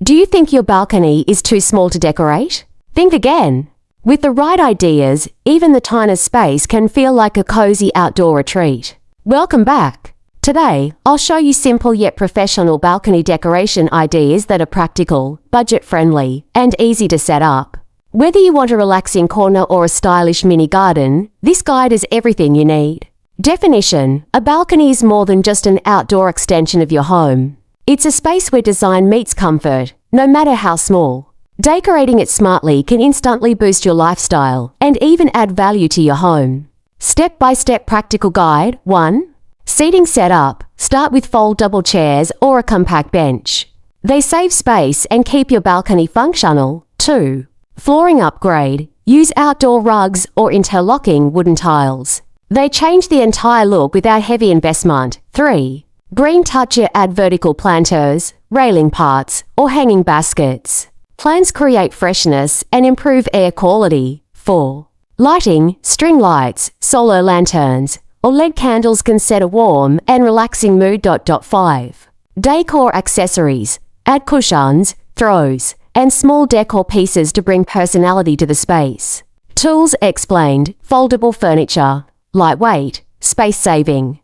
Do you think your balcony is too small to decorate? Think again. With the right ideas, even the tiniest space can feel like a cozy outdoor retreat. Welcome back. Today, I'll show you simple yet professional balcony decoration ideas that are practical, budget-friendly, and easy to set up. Whether you want a relaxing corner or a stylish mini garden, this guide is everything you need. Definition: a balcony is more than just an outdoor extension of your home. It's a space where design meets comfort, no matter how small. Decorating it smartly can instantly boost your lifestyle and even add value to your home. Step-by-step practical guide. 1. Seating setup. Start with fold-double chairs or a compact bench. They save space and keep your balcony functional. 2. Flooring upgrade. Use outdoor rugs or interlocking wooden tiles. They change the entire look without heavy investment. 3. Green toucher. Add vertical planters, railing parts, or hanging baskets. Plants create freshness and improve air quality. 4. Lighting. String lights, solar lanterns, or LED candles can set a warm and relaxing mood. 5. Decor accessories. Add cushions, throws, and small decor pieces to bring personality to the space. Tools explained. Foldable furniture. Lightweight, space-saving.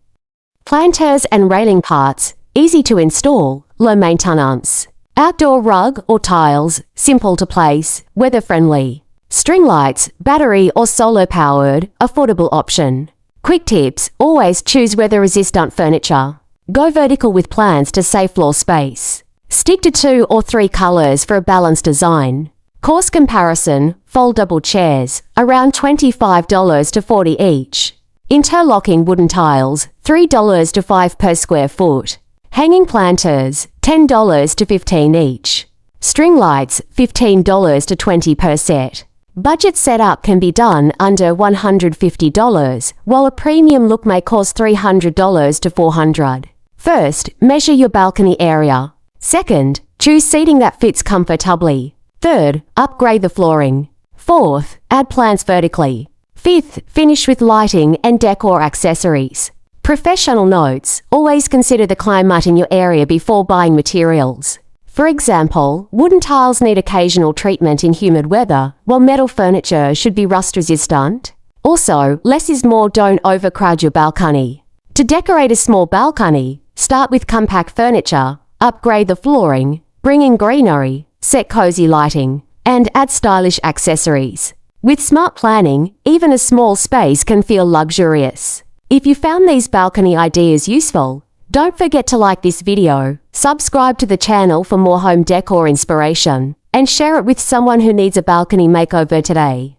Planters and railing parts. Easy to install, low maintenance. Outdoor rug or tiles. Simple to place, weather-friendly. String lights, battery or solar-powered, affordable option. Quick tips: always choose weather-resistant furniture. Go vertical with plants to save floor space. Stick to 2 or 3 colors for a balanced design. Cost comparison: fold-double chairs, around $25 to $40 each. Interlocking wooden tiles, $3 to $5 per square foot. Hanging planters, $10 to $15 each. String lights, $15 to $20 per set. Budget setup can be done under $150, while a premium look may cost $300 to $400. First, measure your balcony area. Second, choose seating that fits comfortably. Third, upgrade the flooring. Fourth, add plants vertically. Fifth, finish with lighting and decor accessories. Professional notes: always consider the climate in your area before buying materials. For example, wooden tiles need occasional treatment in humid weather, while metal furniture should be rust-resistant. Also, less is more. Don't overcrowd your balcony. To decorate a small balcony, start with compact furniture, upgrade the flooring, bring in greenery, set cozy lighting, and add stylish accessories. With smart planning, even a small space can feel luxurious. If you found these balcony ideas useful, don't forget to like this video, subscribe to the channel for more home decor inspiration, and share it with someone who needs a balcony makeover today.